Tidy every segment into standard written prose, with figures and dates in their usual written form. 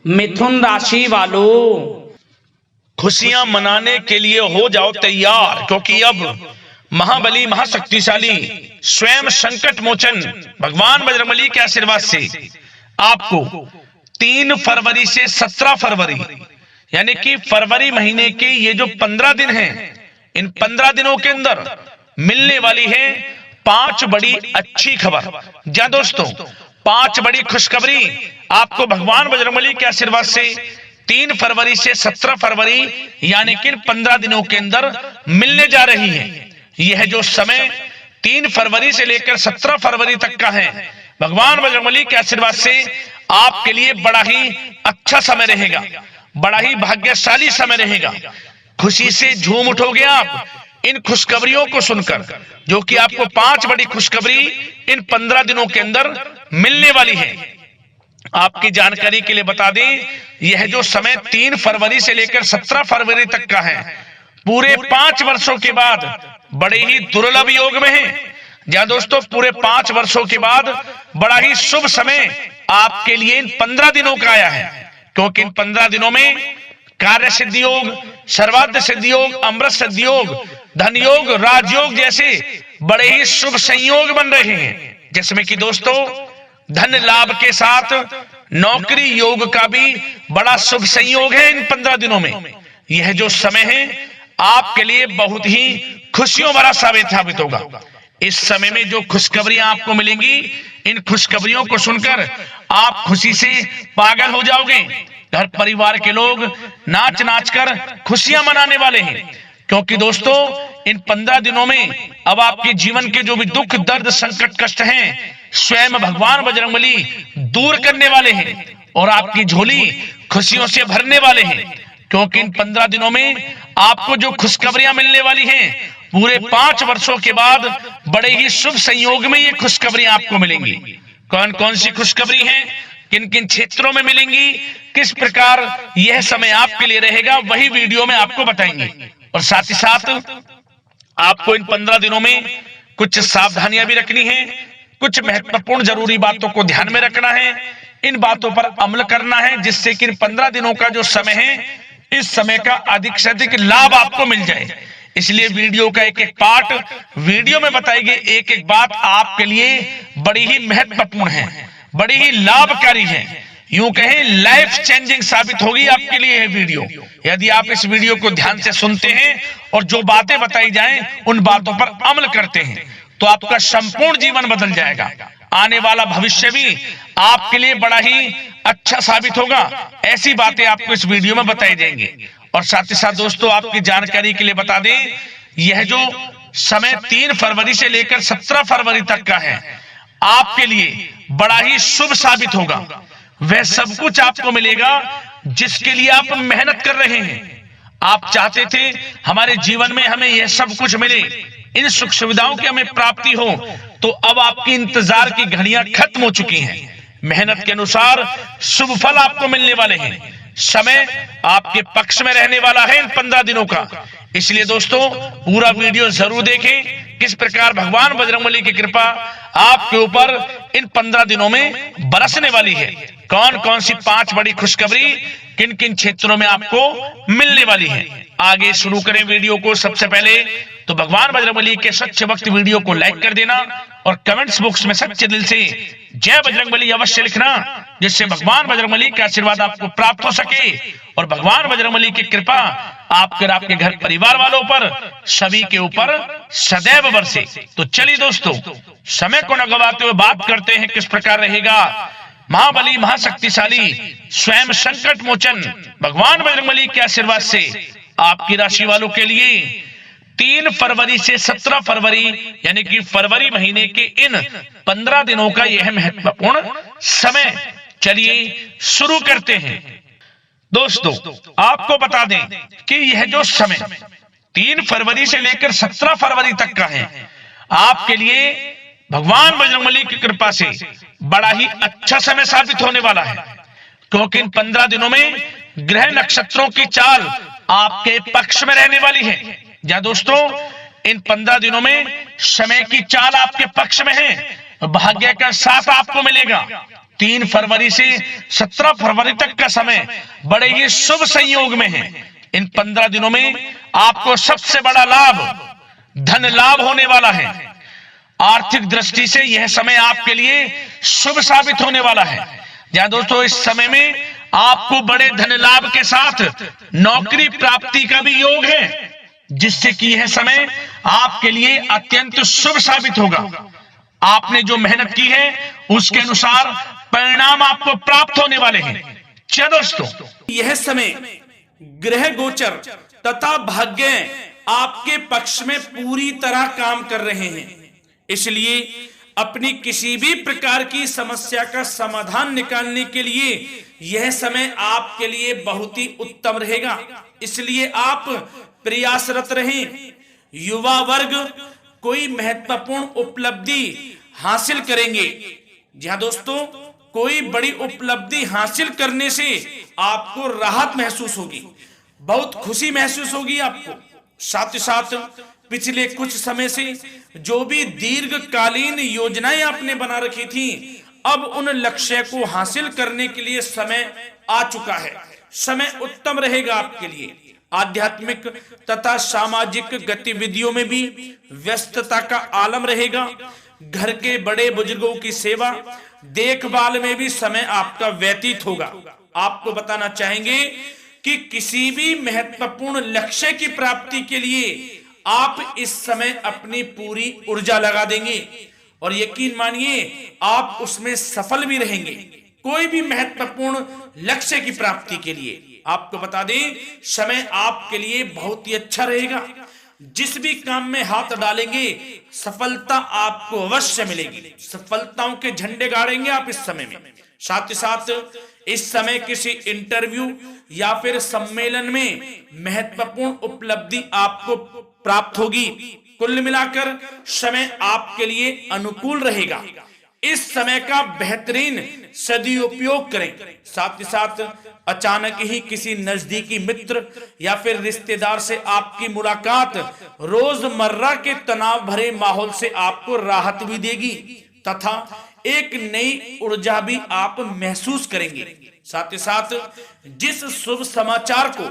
मिथुन राशि वालों, खुशियां मनाने के लिए हो जाओ तैयार, क्योंकि अब महाबली महाशक्तिशाली स्वयं संकट मोचन भगवान बजरंगबली के आशीर्वाद से आपको 3 फरवरी से 17 फरवरी यानी कि फरवरी महीने के ये जो 15 दिन हैं, इन 15 दिनों के अंदर मिलने वाली है 5 बड़ी अच्छी खबर। जी दोस्तों, 5 बड़ी खुशखबरी आपको भगवान बजरंगबली के आशीर्वाद से 3 फरवरी से 17 फरवरी यानी कि 15 दिनों के अंदर मिलने जा रही है। यह जो समय 3 फरवरी से लेकर 17 फरवरी तक का है, भगवान बजरंगबली के आशीर्वाद से आपके लिए बड़ा ही अच्छा समय रहेगा, बड़ा ही भाग्यशाली समय रहेगा। खुशी से झूम उठोगे आप इन खुशखबरियों को सुनकर, जो कि आपको 5 बड़ी खुशखबरी इन 15 दिनों के अंदर मिलने वाली है। आपकी जानकारी के लिए बता दें, यह जो समय 3 फरवरी से लेकर 17 फरवरी तक का है, पूरे 5 वर्षों के बाद बड़े ही दुर्लभ योग में है। जहां दोस्तों पूरे 5 वर्षों के बाद बड़ा ही शुभ समय आपके लिए इन 15 दिनों का आया है, क्योंकि इन 15 दिनों में कार्य सिद्धि योग, सर्वार्थ सिद्धि योग, अमृत सिद्धि योग, धन योग, राजयोग जैसे बड़े ही शुभ संयोग बन रहे हैं, जिसमें कि दोस्तों धन लाभ के साथ नौकरी योग का भी बड़ा शुभ संयोग है। इन 15 दिनों में यह जो समय है आपके लिए बहुत ही खुशियों भरा साबित होगा। इस समय में जो खुशखबरियां आपको मिलेंगी, इन खुशखबरियों को सुनकर आप खुशी से पागल हो जाओगे। घर परिवार के लोग नाच नाच कर खुशियां मनाने वाले हैं, क्योंकि दोस्तों इन 15 दिनों में अब आपके जीवन के जो भी दुख दर्द संकट कष्ट हैं, स्वयं भगवान बजरंगबली दूर करने वाले हैं और आपकी झोली खुशियों से भरने वाले हैं। क्योंकि इन 15 दिनों में आपको जो खुशखबरियां मिलने वाली हैं, पूरे 5 वर्षों के बाद बड़े ही शुभ संयोग में ये खुशखबरियां आपको मिलेंगी। कौन कौन सी खुशखबरी हैं, किन किन क्षेत्रों में मिलेंगी, किस प्रकार यह समय आपके लिए रहेगा, वही वीडियो में आपको बताएंगे। और साथ ही साथ आपको इन 15 दिनों में कुछ सावधानियां भी रखनी है, कुछ महत्वपूर्ण जरूरी बातों को ध्यान में रखना है, इन बातों पर अमल करना है, जिससे कि इन 15 दिनों का जो समय है, इस समय का अधिक से अधिक लाभ आपको मिल जाए। इसलिए वीडियो का एक एक पार्ट वीडियो में बताई गई एक एक बात आपके लिए बड़ी ही महत्वपूर्ण है, बड़ी ही लाभकारी है, यूं कहें लाइफ चेंजिंग साबित होगी आपके लिए यह वीडियो। यदि आप इस वीडियो को ध्यान से सुनते हैं और जो बातें बताई जाएं उन बातों पर अमल करते हैं, तो आपका संपूर्ण जीवन बदल जाएगा। आने वाला भविष्य भी आपके लिए बड़ा ही अच्छा साबित होगा। ऐसी बातें आपको इस वीडियो में बताई जाएंगी। और साथ ही साथ दोस्तों आपकी जानकारी के लिए बता दें, यह जो समय 3 फरवरी से लेकर 17 फरवरी तक का है, आपके लिए बड़ा ही शुभ साबित होगा। वह सब कुछ आपको मिलेगा जिसके लिए आप मेहनत कर रहे हैं। आप चाहते थे हमारे जीवन में हमें यह सब कुछ मिले, इन सुख सुविधाओं की हमें प्राप्ति हो, तो अब आपकी इंतजार की घड़ियां खत्म हो चुकी हैं। मेहनत के अनुसार शुभ फल आपको मिलने वाले हैं। समय आपके पक्ष में रहने वाला है इन 15 दिनों का। इसलिए दोस्तों पूरा वीडियो जरूर देखें, किस प्रकार भगवान बजरंगबली की कृपा आपके ऊपर इन 15 दिनों में बरसने वाली है। कौन कौन सी 5 बड़ी खुशखबरी किन किन क्षेत्रों में आपको मिलने वाली है। आगे शुरू करें वीडियो को। सबसे पहले तो भगवान बजरंगबली के सच्चे भक्त वीडियो को लाइक कर देना और कमेंट्स बॉक्स में सच्चे दिल से जय बजरंगबली अवश्य लिखना, जिससे भगवान बजरंगबली का आशीर्वाद आपको प्राप्त हो सके और भगवान बजरंगबली की कृपा आपके घर परिवार वालों पर सभी के ऊपर सदैव बरसे। तो चलिए दोस्तों समय को न गवाते हुए बात करते हैं किस प्रकार रहेगा महाबली महाशक्तिशाली स्वयं संकट मोचन भगवान बजरंगबली के आशीर्वाद से आपकी राशि वालों के लिए 3 फरवरी से 17 फरवरी यानी कि फरवरी महीने के इन 15 दिनों का यह महत्वपूर्ण समय। चलिए शुरू करते हैं। दोस्तों आपको बता दें कि यह जो समय 3 फरवरी से लेकर 17 फरवरी तक का है, आपके लिए भगवान बजरंगबली की कृपा से बड़ा ही अच्छा समय साबित होने वाला है। क्योंकि इन 15 दिनों में ग्रह नक्षत्रों की चाल आपके पक्ष में रहने वाली है। या दोस्तों इन 15 दिनों में समय की चाल आपके पक्ष में है, भाग्य का साथ आपको मिलेगा। 3 फरवरी से 17 फरवरी तक का समय बड़े ही शुभ संयोग में है। इन 15 दिनों में आपको सबसे बड़ा लाभ धन लाभ होने वाला है। आर्थिक दृष्टि से यह समय आपके लिए शुभ साबित होने वाला है। जहां दोस्तों इस समय में आपको बड़े धन लाभ के साथ नौकरी प्राप्ति का भी योग है, जिससे कि यह समय आपके लिए अत्यंत शुभ साबित होगा। आपने जो मेहनत की है उसके अनुसार परिणाम आपको प्राप्त होने वाले हैं। क्या दोस्तों, यह समय ग्रह गोचर तथा भाग्य आपके पक्ष में पूरी तरह काम कर रहे हैं, इसलिए अपनी किसी भी प्रकार की समस्या का समाधान निकालने के लिए यह समय आपके लिए बहुत ही उत्तम रहेगा। इसलिए आप प्रयासरत रहें। युवा वर्ग कोई महत्वपूर्ण उपलब्धि हासिल करेंगे। जी हाँ दोस्तों, कोई बड़ी उपलब्धि हासिल करने से आपको राहत महसूस होगी, बहुत खुशी महसूस होगी आपको। साथ ही साथ पिछले कुछ समय से जो भी दीर्घकालीन योजनाएं आपने बना रखी थी, अब उन लक्ष्य को हासिल करने के लिए समय आ चुका है। समय उत्तम रहेगा आपके लिए। आध्यात्मिक तथा सामाजिक गतिविधियों में भी व्यस्तता का आलम रहेगा। घर के बड़े बुजुर्गों की सेवा देखभाल में भी समय आपका व्यतीत होगा। आपको बताना चाहेंगे कि किसी भी महत्वपूर्ण लक्ष्य की प्राप्ति के लिए आप इस समय अपनी पूरी ऊर्जा लगा देंगे और यकीन मानिए आप उसमें सफल भी रहेंगे। कोई भी महत्वपूर्ण लक्ष्य की प्राप्ति के लिए आपको बता दें, समय आपके लिए बहुत ही अच्छा रहेगा। जिस भी काम में हाथ डालेंगे सफलता आपको अवश्य मिलेगी। सफलताओं के झंडे गाड़ेंगे आप इस समय में। साथ ही साथ इस समय किसी इंटरव्यू या फिर सम्मेलन में महत्वपूर्ण उपलब्धि आपको प्राप्त होगी। कुल मिलाकर समय आपके लिए अनुकूल रहेगा। इस समय का बेहतरीन सदुपयोग करें। साथ ही साथ अचानक ही किसी नजदीकी मित्र या फिर रिश्तेदार से आपकी मुलाकात रोजमर्रा के तनाव भरे माहौल से आपको राहत भी देगी तथा एक नई ऊर्जा भी आप महसूस करेंगे। साथ ही साथ जिस शुभ समाचार को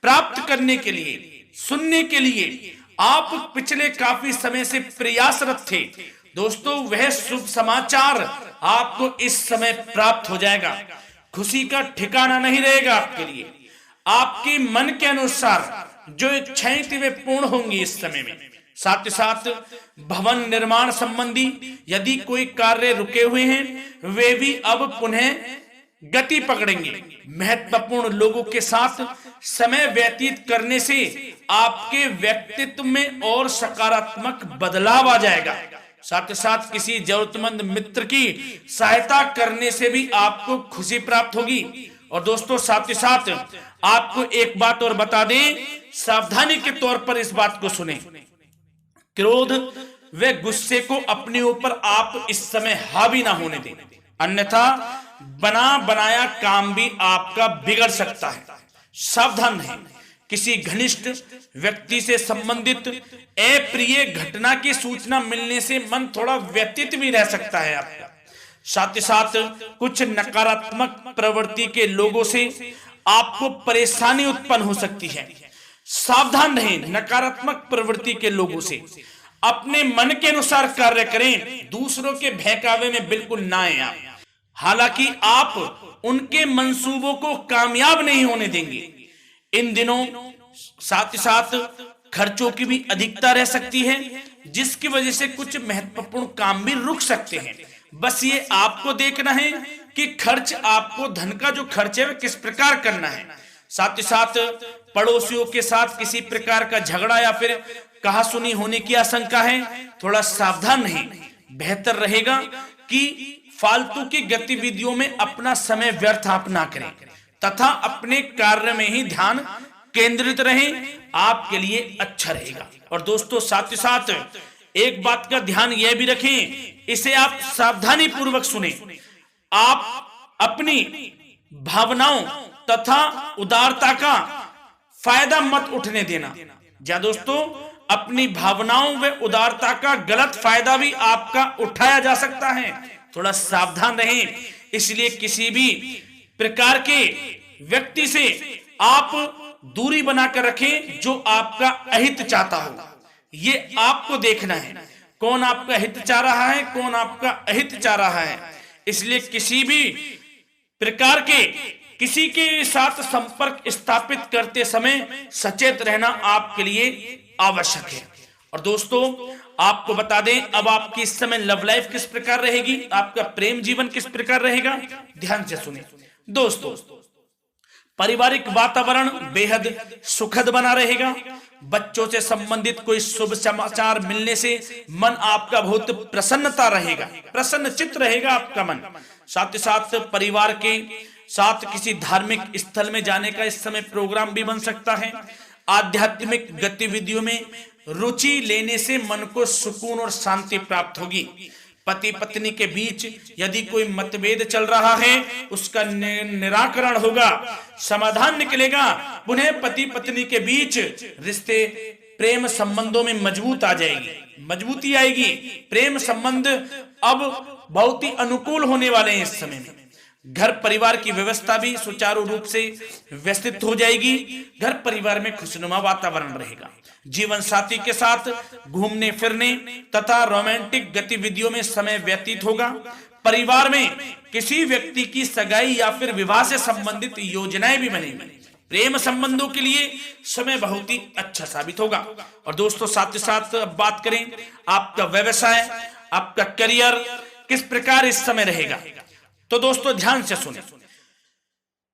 प्राप्त करने के लिए, सुनने के लिए आप पिछले काफी समय से प्रयासरत थे दोस्तों, वह शुभ समाचार आपको इस समय प्राप्त हो जाएगा। खुशी का ठिकाना नहीं रहेगा आपके लिए। आपके मन के अनुसार जो इच्छाएं थी वे पूर्ण होंगी इस समय में। साथ ही साथ भवन निर्माण संबंधी यदि कोई कार्य रुके हुए हैं वे भी अब पुनः गति पकड़ेंगे। महत्वपूर्ण लोगों के साथ समय व्यतीत करने से आपके व्यक्तित्व में और सकारात्मक बदलाव आ जाएगा। साथ ही साथ किसी जरूरतमंद मित्र की सहायता करने से भी आपको खुशी प्राप्त होगी। और दोस्तों साथ ही साथ आपको एक बात और बता दें, सावधानी के तौर पर इस बात को सुने। क्रोध व गुस्से को अपने ऊपर आप इस समय हावी ना होने दें, अन्यथा बना बनाया काम भी आपका बिगड़ सकता है। सावधान रहें। किसी घनिष्ठ व्यक्ति से संबंधित अप्रिय घटना की सूचना मिलने से मन थोड़ा व्यतीत भी रह सकता है आपका। साथ ही साथ कुछ नकारात्मक प्रवृत्ति के लोगों से आपको परेशानी उत्पन्न हो सकती है। सावधान रहें नकारात्मक प्रवृत्ति के लोगों से। अपने मन के अनुसार कार्य करें, दूसरों के बहकावे में बिल्कुल ना आए आप। हालांकि आप उनके मंसूबों को कामयाब नहीं होने देंगे। इन दिनों साथ ही साथ खर्चों की भी अधिकता रह सकती है, जिसकी वजह से कुछ महत्वपूर्ण काम भी रुक सकते हैं। बस ये आपको देखना है कि खर्च, आपको धन का जो खर्च है वह किस प्रकार करना है। साथ ही साथ पड़ोसियों के साथ किसी प्रकार का झगड़ा या फिर कहासुनी होने की आशंका है, थोड़ा सावधान रहें। बेहतर रहेगा कि फालतू की गतिविधियों में अपना समय व्यर्थ आप ना करें तथा अपने कार्य में ही ध्यान केंद्रित रहें, आपके लिए अच्छा रहेगा। और दोस्तों साथ ही साथ एक बात का ध्यान यह भी रखें, इसे आप सावधानी पूर्वक सुने। आप अपनी भावनाओं तथा उदारता का फायदा मत उठने देना। जा दोस्तों, अपनी भावनाओं व उदारता का गलत फायदा भी आपका उठाया जा सकता है। थोड़ा सावधान रहें। इसलिए किसी भी प्रकार के व्यक्ति से आप दूरी बनाकर रखें जो आपका अहित चाहता हो। ये आपको देखना है, कौन आपका हित चाह रहा है, कौन आपका अहित चाह रहा है। इसलिए किसी भी प्रकार के किसी के साथ संपर्क स्थापित करते समय सचेत रहना आपके लिए आवश्यक है। और दोस्तों आपको बता दें, अब आपकी इस समय लव लाइफ किस प्रकार रहेगी, आपका प्रेम जीवन किस प्रकार रहेगा, ध्यान से सुने दोस्तों। पारिवारिक वातावरण बेहद सुखद बना रहेगा। बच्चों से संबंधित कोई शुभ समाचार मिलने से मन आपका बहुत प्रसन्नता रहेगा, प्रसन्न चित्त रहेगा आपका मन। साथ ही साथ परिवार के साथ किसी धार्मिक स्थल में जाने का इस समय प्रोग्राम भी बन सकता है। आध्यात्मिक गतिविधियों में रुचि लेने से मन को सुकून और शांति प्राप्त होगी। पति पत्नी के बीच यदि कोई मतभेद चल रहा है उसका निराकरण होगा, समाधान निकलेगा। पुनः पति पत्नी के बीच रिश्ते प्रेम संबंधों में मजबूती आएगी। प्रेम संबंध अब बहुत ही अनुकूल होने वाले हैं इस समय में। घर परिवार की व्यवस्था भी सुचारू रूप से व्यवस्थित हो जाएगी। घर परिवार में खुशनुमा वातावरण रहेगा। जीवन साथी के साथ घूमने फिरने तथा रोमांटिक गतिविधियों में समय व्यतीत होगा। परिवार में किसी व्यक्ति की सगाई या फिर विवाह से संबंधित योजनाएं भी बनेंगी। प्रेम संबंधों के लिए समय बहुत ही अच्छा साबित होगा। और दोस्तों साथ ही साथ बात करें आपका व्यवसाय, आपका करियर किस प्रकार इस समय रहेगा, तो दोस्तों ध्यान से सुने।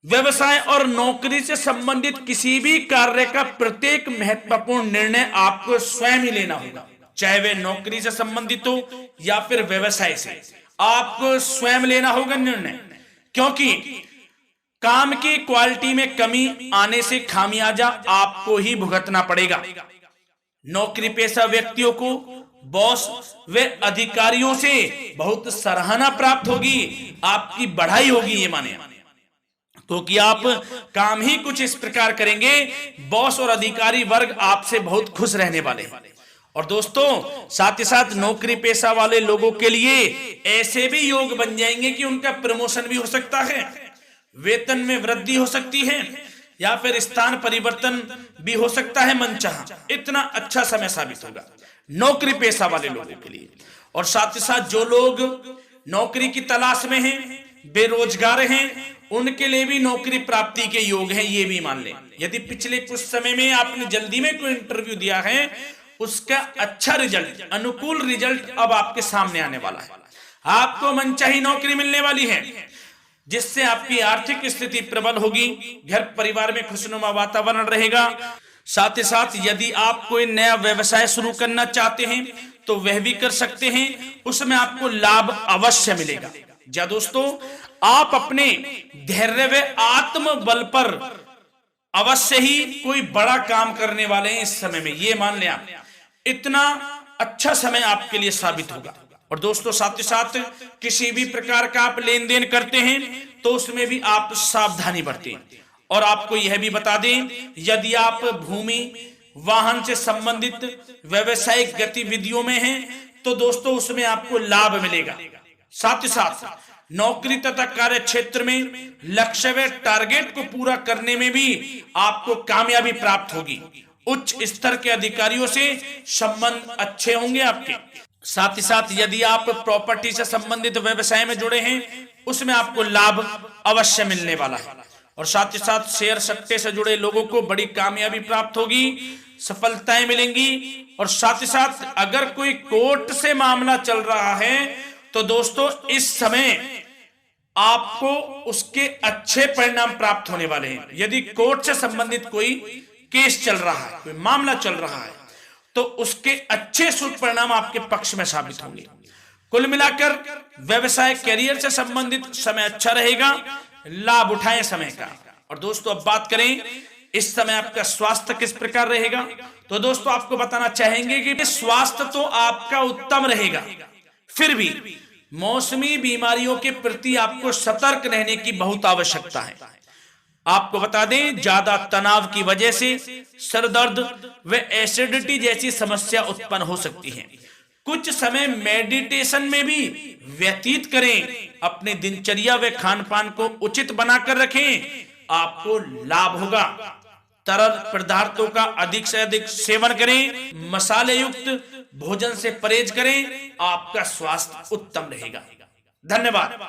व्यवसाय और नौकरी से संबंधित किसी भी कार्य का प्रत्येक महत्वपूर्ण निर्णय आपको स्वयं ही लेना होगा, चाहे वे नौकरी से संबंधित हो या फिर व्यवसाय से। आपको स्वयं लेना होगा निर्णय, क्योंकि काम की क्वालिटी में कमी आने से खामियाजा आपको ही भुगतना पड़ेगा। नौकरी पेशा व्यक्तियों को बॉस व अधिकारियों से बहुत सराहना प्राप्त होगी, आपकी बढ़ाई होगी, ये माने तो कि आप काम ही कुछ इस प्रकार करेंगे, बॉस और अधिकारी वर्ग आपसे बहुत खुश रहने वाले हैं। और दोस्तों साथ ही साथ नौकरी पेशा वाले लोगों के लिए ऐसे भी योग बन जाएंगे कि उनका प्रमोशन भी हो सकता है, वेतन में वृद्धि हो सकती है, या फिर स्थान परिवर्तन भी हो सकता है मनचाहा। इतना अच्छा समय साबित होगा नौकरी पेशा वाले लोगों के लिए। और साथ ही साथ जो लोग नौकरी की तलाश में हैं, बेरोजगार हैं, उनके लिए भी नौकरी प्राप्ति के योग हैं, ये भी मान लें। यदि पिछले कुछ समय में आपने जल्दी में कोई इंटरव्यू दिया है, उसका अच्छा रिजल्ट, अनुकूल रिजल्ट अब आपके सामने आने वाला है। आपको मनचाही नौकरी मिलने वाली है, जिससे आपकी आर्थिक स्थिति प्रबल होगी। घर परिवार में खुशनुमा वातावरण रहेगा। साथ ही साथ यदि आप कोई नया व्यवसाय शुरू करना चाहते हैं तो वह भी कर सकते हैं, उसमें आपको लाभ अवश्य मिलेगा। जा दोस्तों आप अपने धैर्य व आत्मबल पर अवश्य ही कोई बड़ा काम करने वाले हैं इस समय में, ये मान लें आप। इतना अच्छा समय आपके लिए साबित होगा। और दोस्तों साथ ही साथ किसी भी प्रकार का आप लेन देन करते हैं तो उसमें भी आप सावधानी बरतें। और आपको यह भी बता दें, यदि आप भूमि वाहन से संबंधित व्यवसायिक गतिविधियों में हैं तो दोस्तों उसमें आपको लाभ मिलेगा। साथ ही साथ नौकरी तथा कार्य क्षेत्र में लक्ष्य व टारगेट को पूरा करने में भी आपको कामयाबी प्राप्त होगी। उच्च स्तर के अधिकारियों से संबंध अच्छे होंगे आपके। साथ ही साथ यदि आप प्रॉपर्टी से संबंधित व्यवसाय में जुड़े हैं उसमें आपको लाभ अवश्य मिलने वाला है। और साथ ही साथ शेयर सट्टे से जुड़े लोगों को बड़ी कामयाबी प्राप्त होगी, सफलताएं मिलेंगी। और साथ ही साथ अगर कोई कोर्ट से मामला चल रहा है तो दोस्तों इस समय आपको उसके अच्छे परिणाम प्राप्त होने वाले हैं। यदि कोर्ट से संबंधित कोई केस चल रहा है, कोई मामला चल रहा है, तो उसके अच्छे शुभ परिणाम आपके पक्ष में साबित होंगे। कुल मिलाकर व्यवसाय करियर से संबंधित समय अच्छा रहेगा, लाभ उठाएं समय का। और दोस्तों अब बात करें इस समय आपका स्वास्थ्य किस प्रकार रहेगा, तो दोस्तों आपको बताना चाहेंगे कि स्वास्थ्य तो आपका उत्तम रहेगा, फिर भी मौसमी बीमारियों के प्रति आपको सतर्क रहने की बहुत आवश्यकता है। आपको बता दें ज्यादा तनाव की वजह से सर दर्द व एसिडिटी जैसी समस्या उत्पन्न हो सकती है। कुछ समय मेडिटेशन में भी व्यतीत करें। अपने दिनचर्या व खान पान को उचित बनाकर रखें, आपको लाभ होगा। तरल पदार्थों का अधिक से अधिक सेवन करें, मसाले युक्त भोजन से परहेज करें, आपका स्वास्थ्य उत्तम रहेगा। धन्यवाद।